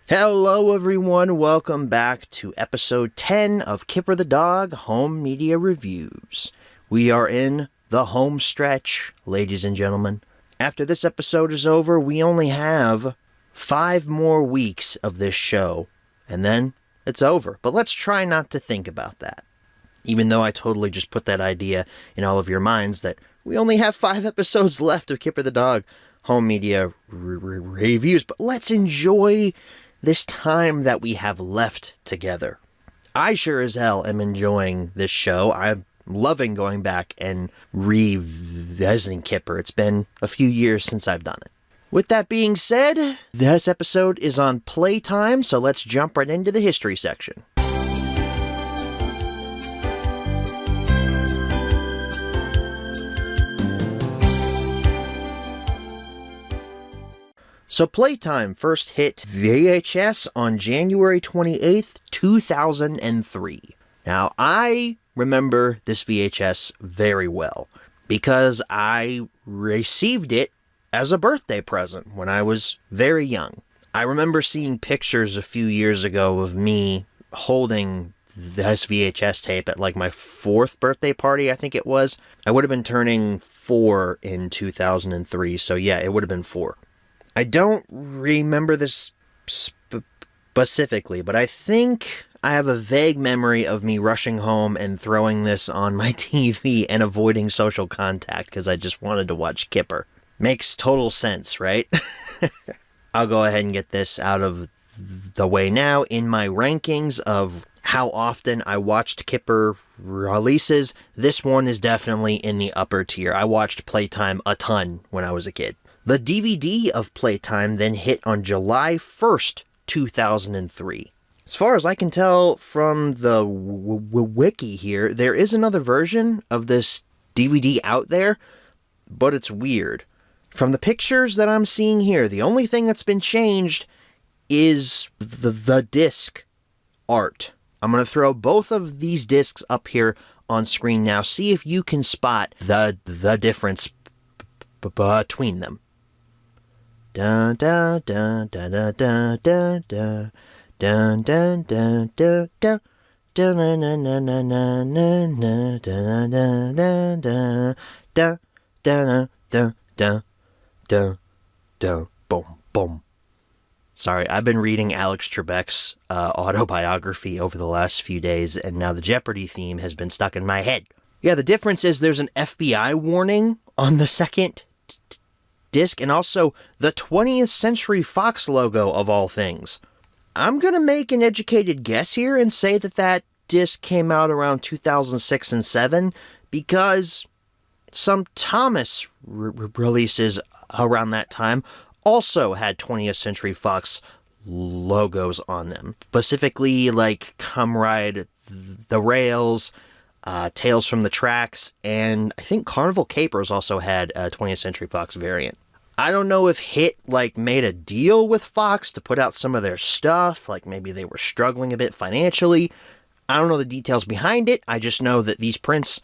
Hello everyone, welcome back to episode 10 of Kipper the Dog Home Media Reviews. We are in the home stretch, ladies and gentlemen. After this episode is over, we only have 5 more weeks of this show, and then it's over. But let's try not to think about that. Even though I totally just put that idea in all of your minds that we only have 5 episodes left of Kipper the Dog Home Media Reviews. But let's enjoy this time that we have left together. I sure as hell am enjoying this show. I'm loving going back and revisiting Kipper. It's been a few years since I've done it. With that being said, this episode is on Playtime, so let's jump right into the history section. So Playtime first hit VHS on January 28th, 2003. Now, I remember this VHS very well because I received it as a birthday present when I was very young. I remember seeing pictures a few years ago of me holding this VHS tape at like my 4th birthday party, I think it was. I would have been turning 4 in 2003, so yeah, it would have been 4. I don't remember this specifically, but I think I have a vague memory of me rushing home and throwing this on my TV and avoiding social contact because I just wanted to watch Kipper. Makes total sense, right? I'll go ahead and get this out of the way now. In my rankings of how often I watched Kipper releases, this one is definitely in the upper tier. I watched Playtime a ton when I was a kid. The DVD of Playtime then hit on July 1st, 2003. As far as I can tell from the wiki here, there is another version of this DVD out there, but it's weird. From the pictures that I'm seeing here, the only thing that's been changed is the disc art. I'm going to throw both of these discs up here on screen now. See if you can spot the difference between them. Da da da da da da da da da da da da da da na na na na na na da da da da da da da da da da boom boom. Sorry, I've been reading Alex Trebek's autobiography over the last few days, and now the Jeopardy theme has been stuck in my head. Yeah, the difference is there's an FBI warning on the second disc, and also the 20th Century Fox logo of all things. I'm gonna make an educated guess here and say that disc came out around 2006 and 7 because some Thomas releases around that time also had 20th Century Fox logos on them. Specifically like Come Ride the Rails, Tales from the Tracks, and I think Carnival Capers also had a 20th Century Fox variant. I don't know if Hit made a deal with Fox to put out some of their stuff, like maybe they were struggling a bit financially. I don't know the details behind it. I just know that these prints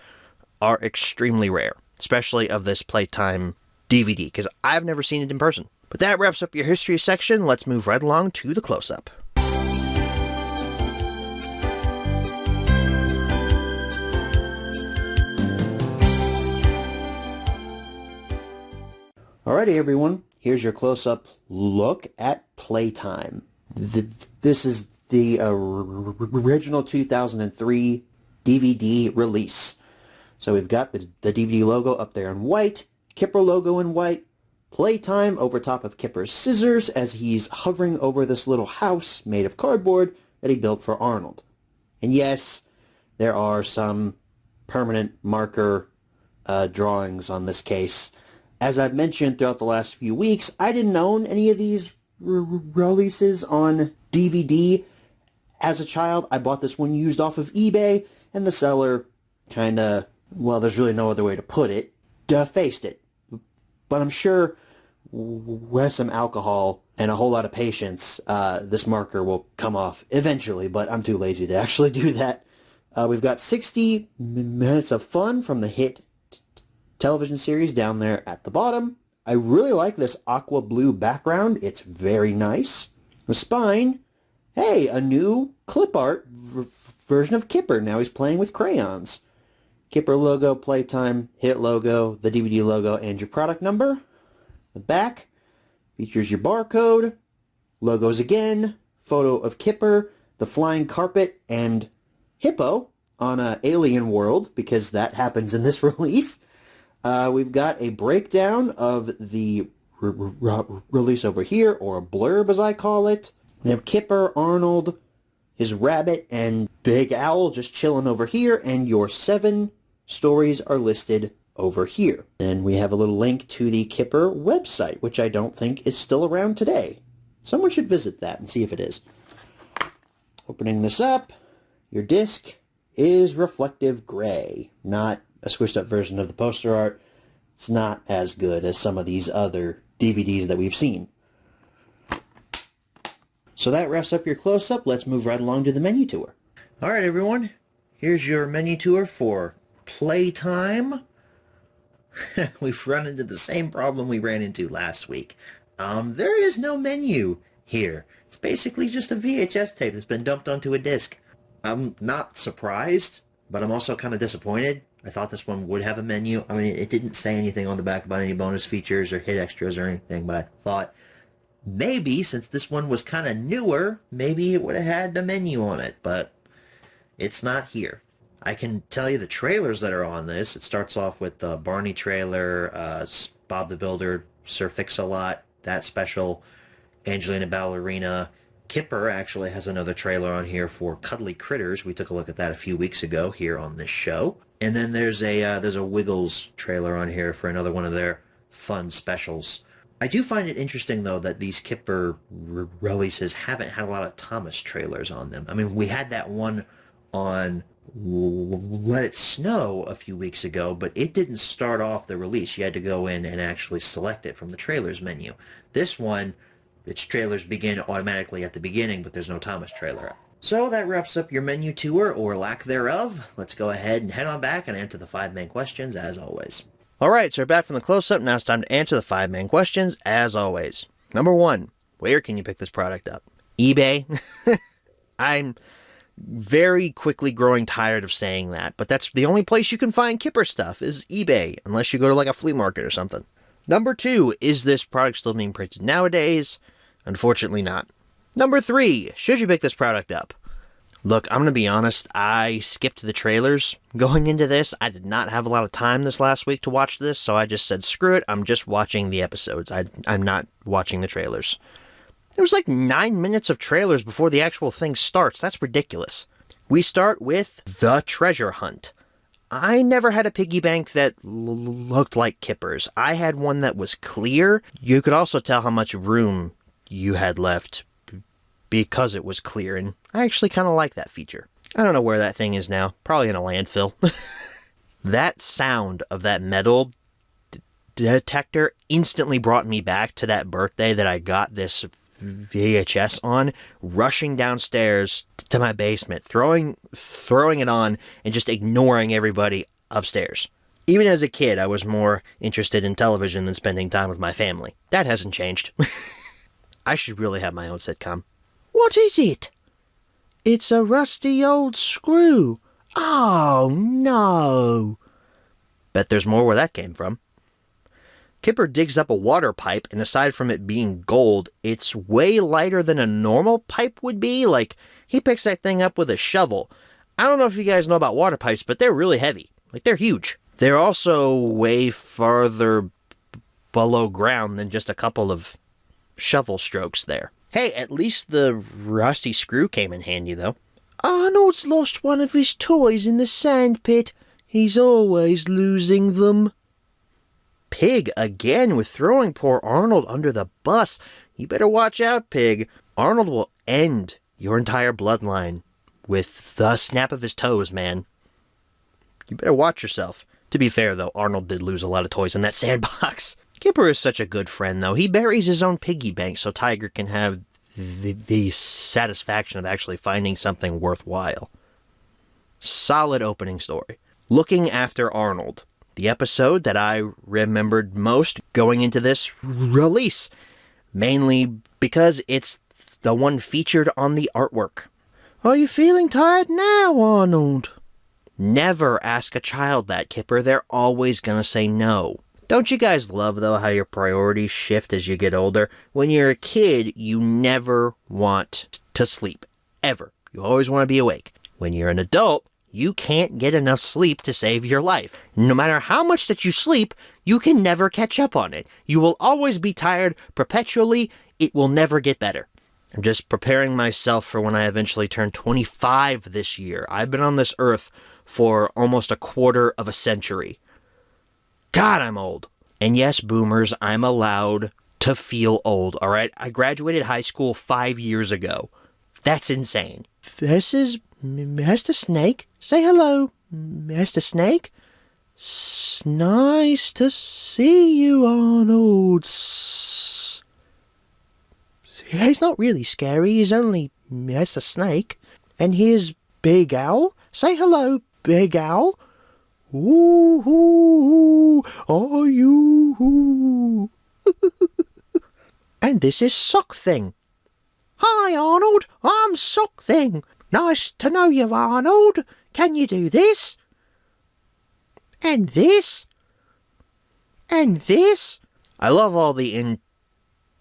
are extremely rare, especially of this Playtime DVD, because I've never seen it in person. But that wraps up your history section. Let's move right along to the close-up. Alrighty everyone, here's your close-up look at Playtime. This is the original 2003 DVD release. So we've got the DVD logo up there in white, Kipper logo in white, Playtime over top of Kipper's scissors as he's hovering over this little house made of cardboard that he built for Arnold. And yes, there are some permanent marker drawings on this case. As I've mentioned throughout the last few weeks, I didn't own any of these releases on DVD as a child. I bought this one used off of eBay, and the seller kinda, well, there's really no other way to put it, defaced it. But I'm sure with some alcohol and a whole lot of patience, this marker will come off eventually, but I'm too lazy to actually do that. We've got 60 minutes of fun from the hit television series down there at the bottom. I really like this aqua blue background. It's very nice. The spine, hey, a new clip art version of Kipper. Now he's playing with crayons. Kipper logo, Playtime, hit logo, the DVD logo, and your product number. The back features your barcode, logos again, photo of Kipper, the flying carpet, and hippo on an alien world, because that happens in this release. We've got a breakdown of the release over here, or a blurb as I call it. We have Kipper, Arnold, his rabbit, and Big Owl just chilling over here, and your 7 stories are listed over here. And we have a little link to the Kipper website, which I don't think is still around today. Someone should visit that and see if it is. Opening this up, your disc is reflective gray, not a squished up version of the poster art. It's not as good as some of these other DVDs that we've seen. So that wraps up your close-up. Let's move right along to the menu tour. Alright everyone, here's your menu tour for Playtime. We've run into the same problem we ran into last week. There is no menu here. It's basically just a VHS tape that's been dumped onto a disc. I'm not surprised, but I'm also kind of disappointed. I thought this one would have a menu. I mean, it didn't say anything on the back about any bonus features or hit extras or anything, but I thought maybe, since this one was kind of newer, maybe it would have had the menu on it, but it's not here. I can tell you the trailers that are on this. It starts off with the Barney trailer, Bob the Builder, Sir Fix-a-Lot, that special, Angelina Ballerina. Kipper actually has another trailer on here for Cuddly Critters. We took a look at that a few weeks ago here on this show. And then there's a Wiggles trailer on here for another one of their fun specials. I do find it interesting, though, that these Kipper releases haven't had a lot of Thomas trailers on them. I mean, we had that one on Let It Snow a few weeks ago, but it didn't start off the release. You had to go in and actually select it from the trailers menu. This one, its trailers begin automatically at the beginning, but there's no Thomas trailer. So that wraps up your menu tour, or lack thereof. Let's go ahead and head on back and answer the 5 main questions, as always. Alright, so we're back from the close-up. Now it's time to answer the 5 main questions, as always. Number 1, where can you pick this product up? eBay? I'm very quickly growing tired of saying that, but that's the only place you can find Kipper stuff, is eBay, unless you go to like a flea market or something. Number 2, is this product still being printed nowadays? Unfortunately not. Number 3, should you pick this product up? Look, I'm going to be honest, I skipped the trailers going into this. I did not have a lot of time this last week to watch this, so I just said, screw it, I'm just watching the episodes. I'm not watching the trailers. There was like 9 minutes of trailers before the actual thing starts. That's ridiculous. We start with The Treasure Hunt. I never had a piggy bank that looked like Kipper's. I had one that was clear. You could also tell how much room you had left because it was clear, and I actually kind of like that feature. I don't know where that thing is now. Probably in a landfill. That sound of that metal detector instantly brought me back to that birthday that I got this VHS on, rushing downstairs to my basement, throwing it on, and just ignoring everybody upstairs. Even as a kid, I was more interested in television than spending time with my family. That hasn't changed. I should really have my own sitcom. What is it? It's a rusty old screw. Oh, no. Bet there's more where that came from. Kipper digs up a water pipe, and aside from it being gold, it's way lighter than a normal pipe would be. Like, he picks that thing up with a shovel. I don't know if you guys know about water pipes, but they're really heavy. Like, they're huge. They're also way farther below ground than just a couple of shovel strokes there. Hey, at least the rusty screw came in handy, though. Arnold's lost one of his toys in the sand pit. He's always losing them. Pig again with throwing poor Arnold under the bus. You better watch out, Pig. Arnold will end your entire bloodline with the snap of his toes, man. You better watch yourself. To be fair, though, Arnold did lose a lot of toys in that sandbox. Kipper is such a good friend, though. He buries his own piggy bank so Tiger can have the satisfaction of actually finding something worthwhile. Solid opening story. Looking After Arnold. The episode that I remembered most going into this release. Mainly because it's the one featured on the artwork. Are you feeling tired now, Arnold? Never ask a child that, Kipper. They're always gonna say no. Don't you guys love, though, how your priorities shift as you get older? When you're a kid, you never want to sleep. Ever. You always want to be awake. When you're an adult, you can't get enough sleep to save your life. No matter how much that you sleep, you can never catch up on it. You will always be tired perpetually. It will never get better. I'm just preparing myself for when I eventually turn 25 this year. I've been on this earth for almost a quarter of a century. God, I'm old. And yes, boomers, I'm allowed to feel old, all right? I graduated high school 5 years ago. That's insane. This is Mr. Snake. Say hello, Mr. Snake. Nice to see you, Arnold. He's not really scary. He's only Mr. Snake. And here's Big Owl. Say hello, Big Owl. Ooh, ooh, are you? And this is Sock Thing. Hi, Arnold. I'm Sock Thing. Nice to know you, Arnold. Can you do this? And this? And this? I love all the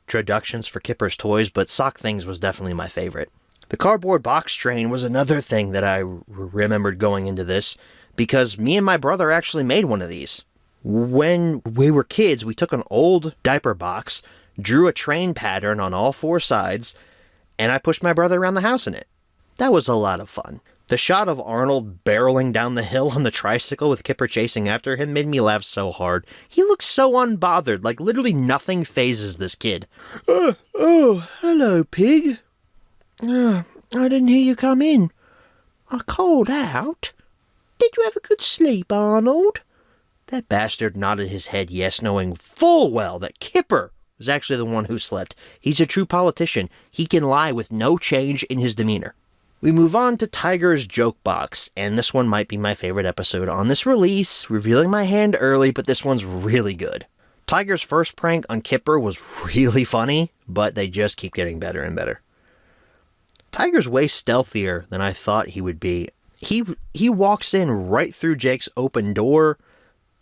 introductions for Kipper's toys, but Sock Things was definitely my favorite. The cardboard box train was another thing that I remembered going into this, because me and my brother actually made one of these. When we were kids, we took an old diaper box, drew a train pattern on all four sides, and I pushed my brother around the house in it. That was a lot of fun. The shot of Arnold barreling down the hill on the tricycle with Kipper chasing after him made me laugh so hard. He looks so unbothered, like literally nothing phases this kid. Oh, hello, Pig. I didn't hear you come in. I called out. Did you have a good sleep, Arnold? That bastard nodded his head yes, knowing full well that Kipper was actually the one who slept. He's a true politician. He can lie with no change in his demeanor. We move on to Tiger's Joke Box, and this one might be my favorite episode on this release, revealing my hand early, but this one's really good. Tiger's first prank on Kipper was really funny, but they just keep getting better and better. Tiger's way stealthier than I thought he would be. He walks in right through Jake's open door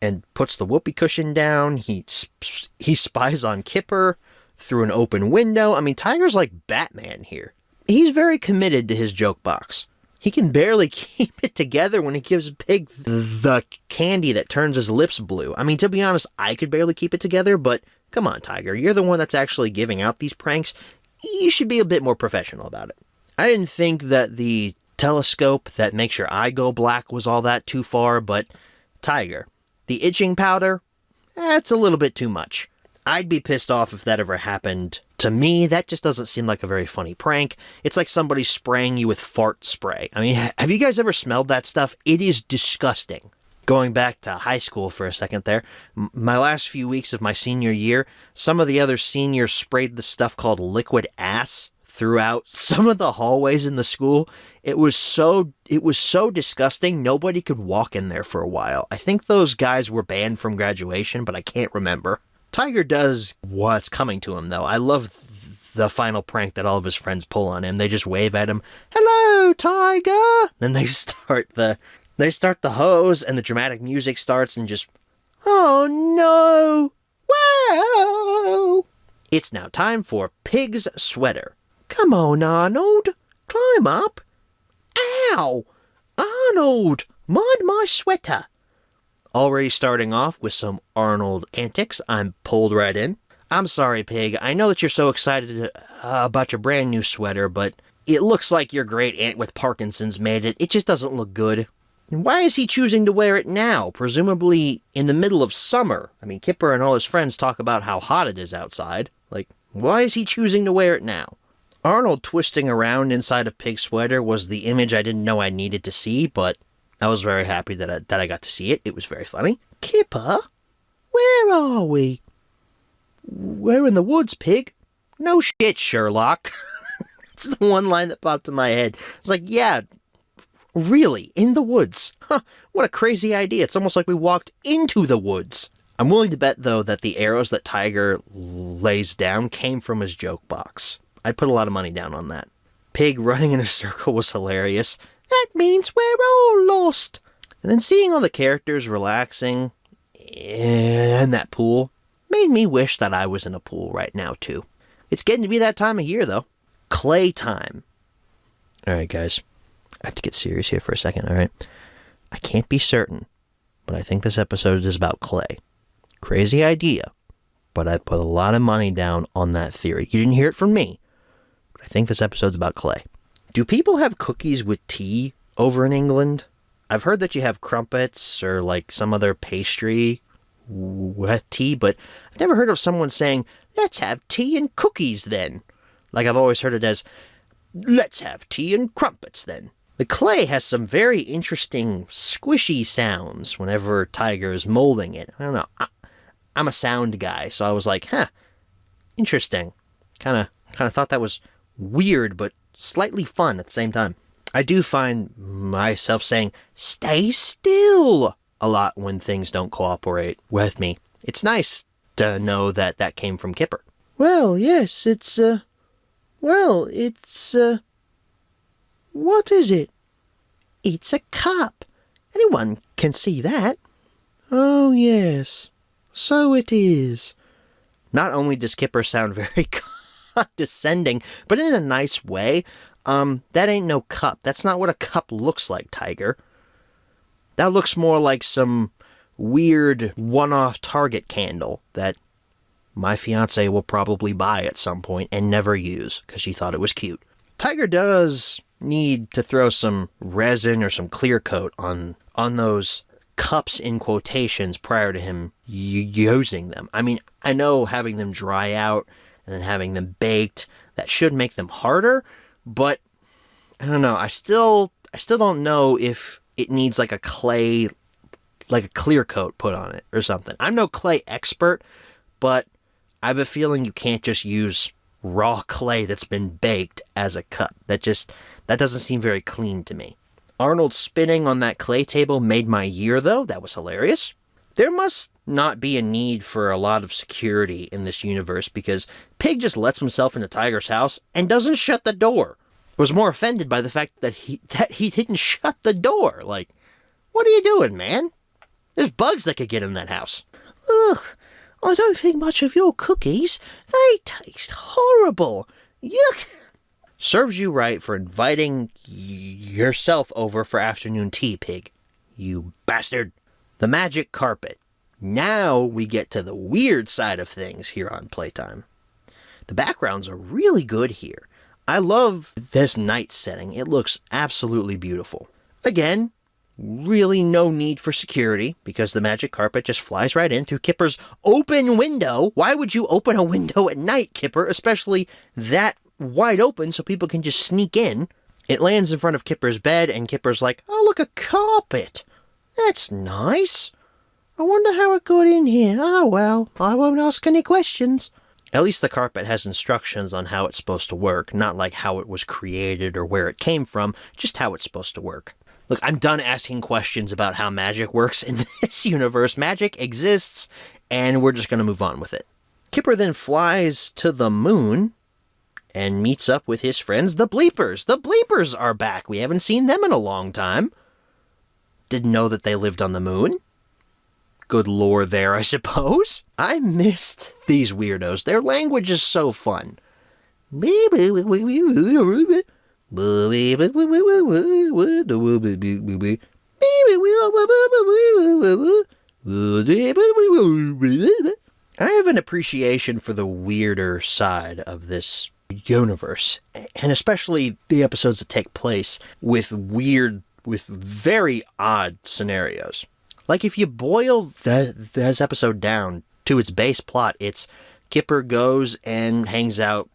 and puts the whoopee cushion down. He spies on Kipper through an open window. I mean, Tiger's like Batman here. He's very committed to his joke box. He can barely keep it together when he gives Pig the candy that turns his lips blue. I mean, to be honest, I could barely keep it together, but come on, Tiger. You're the one that's actually giving out these pranks. You should be a bit more professional about it. I didn't think that the telescope that makes your eye go black was all that too far, but Tiger, the itching powder, that's a little bit too much. I'd be pissed off if that ever happened to me. That just doesn't seem like a very funny prank. It's like somebody spraying you with fart spray. I mean, have you guys ever smelled that stuff? It is disgusting. Going back to high school for a second there, my last few weeks of my senior year, some of the other seniors sprayed the stuff called liquid ass throughout some of the hallways in the school. It was so disgusting, nobody could walk in there for a while. I think those guys were banned from graduation, but I can't remember. Tiger does what's coming to him, though. I love the final prank that all of his friends pull on him. They just wave at him, "Hello, Tiger!" Then they start the hose, and the dramatic music starts, and just, oh no! Whoa! It's now time for Pig's sweater. Come on, Arnold. Climb up. Ow! Arnold! Mind my sweater. Already starting off with some Arnold antics, I'm pulled right in. I'm sorry, Pig. I know that you're so excited about your brand new sweater, but it looks like your great aunt with Parkinson's made it. It just doesn't look good. And why is he choosing to wear it now? Presumably in the middle of summer. I mean, Kipper and all his friends talk about how hot it is outside. Like, why is he choosing to wear it now? Arnold twisting around inside a pig sweater was the image I didn't know I needed to see, but I was very happy that I got to see it. It was very funny. Kipper? Where are we? We're in the woods, Pig. No shit, Sherlock. It's the one line that popped in my head. It's like, yeah, really, in the woods. Huh, what a crazy idea. It's almost like we walked into the woods. I'm willing to bet, though, that the arrows that Tiger lays down came from his joke box. I'd put a lot of money down on that. Pig running in a circle was hilarious. That means we're all lost. And then seeing all the characters relaxing in that pool made me wish that I was in a pool right now, too. It's getting to be that time of year, though. Playtime. All right, guys. I have to get serious here for a second, all right? I can't be certain, but I think this episode is about clay. Crazy idea, but I put a lot of money down on that theory. You didn't hear it from me, but I think this episode's about clay. Do people have cookies with tea over in England? I've heard that you have crumpets or like some other pastry with tea, but I've never heard of someone saying, let's have tea and cookies then. Like I've always heard it as, let's have tea and crumpets then. The clay has some very interesting squishy sounds whenever Tiger is molding it. I don't know. I'm a sound guy, so I was like, interesting. Kind of thought that was weird, but slightly fun at the same time. I do find myself saying, stay still, a lot when things don't cooperate with me. It's nice to know that that came from Kipper. Well, yes, what is it? It's a cup. Anyone can see that. Oh, yes. So it is. Not only does Kipper sound very condescending, but in a nice way. That ain't no cup. That's not what a cup looks like, Tiger. That looks more like some weird one-off Target candle that my fiance will probably buy at some point and never use because she thought it was cute. Tiger does need to throw some resin or some clear coat on those cups in quotations prior to him using them. I mean, I know having them dry out and then having them baked, that should make them harder, but I don't know. I still don't know if it needs like a clay, like a clear coat put on it or something. I'm no clay expert, but I have a feeling you can't just use raw clay that's been baked as a cup. That doesn't seem very clean to me. Arnold spinning on that clay table made my year, though. That was hilarious. There must not be a need for a lot of security in this universe because Pig just lets himself into Tiger's house and doesn't shut the door. I was more offended by the fact that he didn't shut the door. Like, what are you doing, man? There's bugs that could get in that house. Ugh, I don't think much of your cookies. They taste horrible. Yuck. Serves you right for inviting yourself over for afternoon tea, Pig. You bastard. The magic carpet. Now we get to the weird side of things here on Playtime. The backgrounds are really good here. I love this night setting. It looks absolutely beautiful. Again, really no need for security because the magic carpet just flies right in through Kipper's open window. Why would you open a window at night, Kipper? Especially that wide open so people can just sneak in. It lands in front of Kipper's bed and Kipper's like, oh, look, a carpet. That's nice. I wonder how it got in here. Oh, well, I won't ask any questions. At least the carpet has instructions on how it's supposed to work, not like how it was created or where it came from, just how it's supposed to work. Look, I'm done asking questions about how magic works in this universe. Magic exists, and we're just going to move on with it. Kipper then flies to the moon and meets up with his friends, the Bleepers. The Bleepers are back. We haven't seen them in a long time. Didn't know that they lived on the moon. Good lore there, I suppose. I missed these weirdos. Their language is so fun. I have an appreciation for the weirder side of this universe, and especially the episodes that take place with very odd scenarios. Like if you boil this episode down to its base plot, it's Kipper goes and hangs out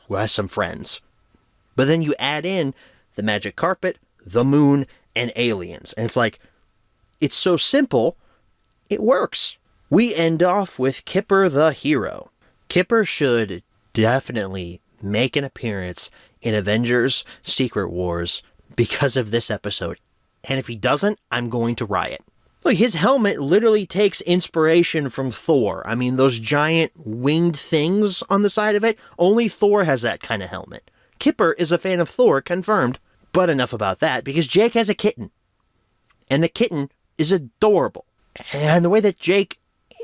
with some friends. But then you add in the magic carpet, the moon, and aliens. And it's like, it's so simple, it works. We end off with Kipper the hero. Kipper should definitely make an appearance in Avengers Secret Wars because of this episode. And if he doesn't, I'm going to riot. Look, his helmet literally takes inspiration from Thor. I mean, those giant winged things on the side of it, only Thor has that kind of helmet. Kipper is a fan of Thor, confirmed. But enough about that, because Jake has a kitten. And the kitten is adorable. And the way that Jake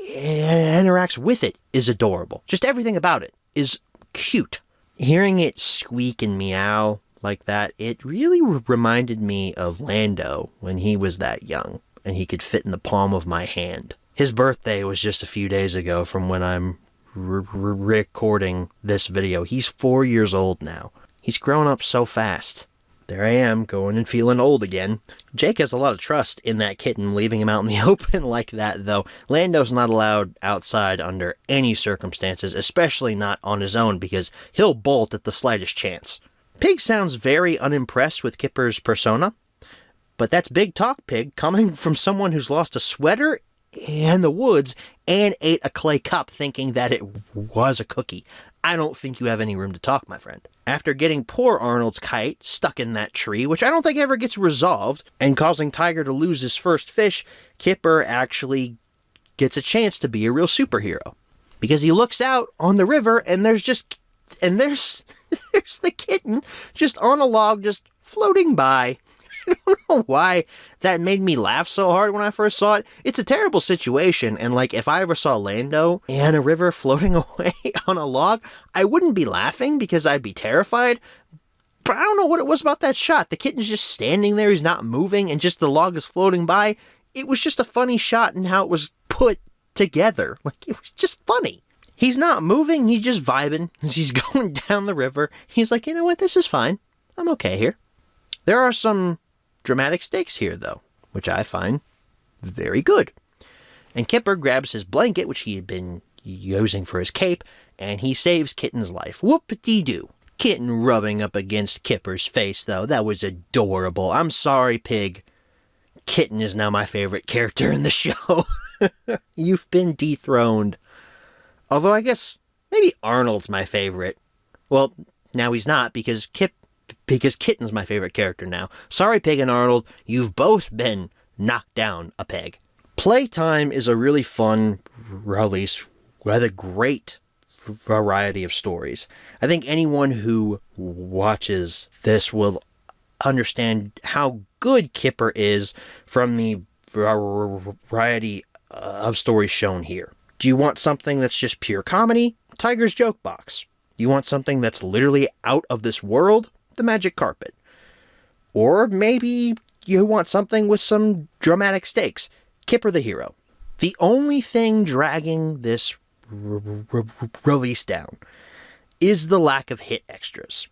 interacts with it is adorable. Just everything about it is cute. Hearing it squeak and meow like that, it really reminded me of Lando when he was that young and he could fit in the palm of my hand. His birthday was just a few days ago from when I'm recording this video. He's 4 years old now. He's grown up so fast. There I am, going and feeling old again. Jake has a lot of trust in that kitten, leaving him out in the open like that, though. Lando's not allowed outside under any circumstances, especially not on his own, because he'll bolt at the slightest chance. Pig sounds very unimpressed with Kipper's persona, but that's big talk, Pig, coming from someone who's lost a sweater in the woods and ate a clay cup thinking that it was a cookie. I don't think you have any room to talk, my friend. After getting poor Arnold's kite stuck in that tree, which I don't think ever gets resolved, and causing Tiger to lose his first fish, Kipper actually gets a chance to be a real superhero. Because he looks out on the river and there's the kitten just on a log just floating by. I don't know why that made me laugh so hard when I first saw it. It's a terrible situation, and like if I ever saw Lando in a river floating away on a log, I wouldn't be laughing because I'd be terrified. But I don't know what it was about that shot. The kitten's just standing there, he's not moving, and just the log is floating by. It was just a funny shot in how it was put together. Like, it was just funny. He's not moving, he's just vibing. As he's going down the river, he's like, you know what, this is fine. I'm okay here. There are some dramatic stakes here, though, which I find very good. And Kipper grabs his blanket, which he had been using for his cape, and he saves Kitten's life. Whoop-de-doo. Kitten rubbing up against Kipper's face, though. That was adorable. I'm sorry, Pig. Kitten is now my favorite character in the show. You've been dethroned. Although I guess maybe Arnold's my favorite. Well, now he's not, because Kitten's my favorite character now. Sorry, Pig and Arnold, you've both been knocked down a peg. Playtime is a really fun release with a great variety of stories. I think anyone who watches this will understand how good Kipper is from the variety of stories shown here. Do you want something that's just pure comedy? Tiger's Joke Box. You want something that's literally out of this world? The Magic Carpet. Or maybe you want something with some dramatic stakes. Kipper the Hero. The only thing dragging this release down is the lack of hit extras.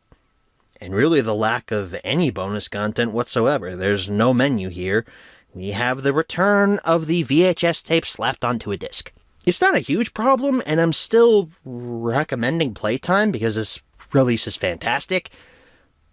And really the lack of any bonus content whatsoever. There's no menu here. We have the return of the VHS tape slapped onto a disc. It's not a huge problem, and I'm still recommending Playtime because this release is fantastic.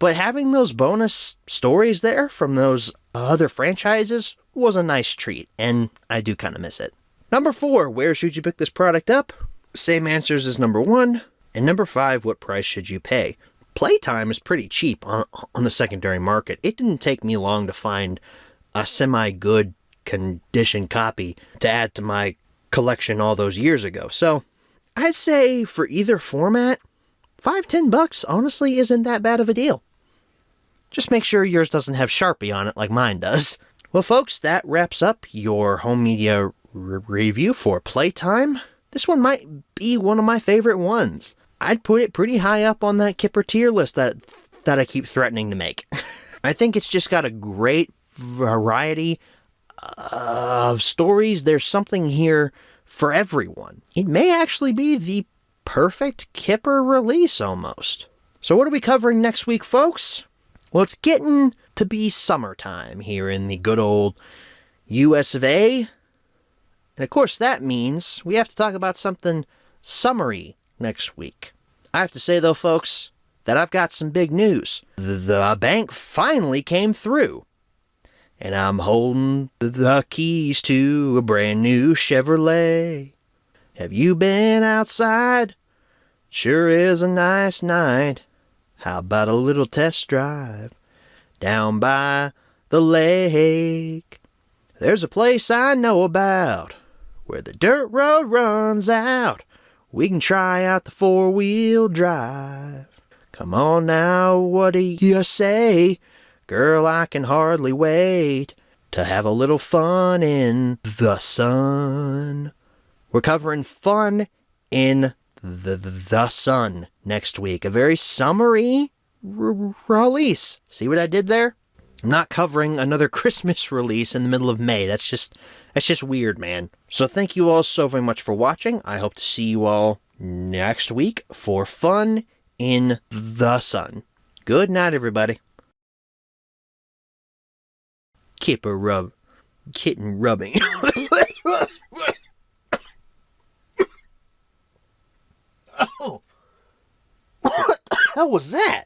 But having those bonus stories there from those other franchises was a nice treat, and I do kind of miss it. Number 4, where should you pick this product up? Same answers as number 1. And number 5, what price should you pay? Playtime is pretty cheap on the secondary market. It didn't take me long to find a semi-good condition copy to add to my collection all those years ago. So I'd say for either format, $5-10 honestly isn't that bad of a deal. Just make sure yours doesn't have Sharpie on it like mine does. Well, folks, that wraps up your home media review for Playtime. This one might be one of my favorite ones. I'd put it pretty high up on that Kipper tier list that I keep threatening to make. I think it's just got a great variety of stories. There's something here for everyone. It may actually be the perfect Kipper release almost. So what are we covering next week, folks? Well, it's getting to be summertime here in the good old US of A. And of course that means we have to talk about something summery next week. I have to say though, folks, that I've got some big news. The bank finally came through. And I'm holding the keys to a brand new Chevrolet. Have you been outside? Sure is a nice night. How about a little test drive down by the lake? There's a place I know about where the dirt road runs out. We can try out the four-wheel drive. Come on now, what do you say? Girl, I can hardly wait to have a little fun in the sun. We're covering fun in the sun next week. A very summery release. See what I did there? I'm not covering another Christmas release in the middle of May. That's just weird, man. So thank you all so very much for watching. I hope to see you all next week for fun in the sun. Good night, everybody. Kitten rubbing. Oh, what the hell was that?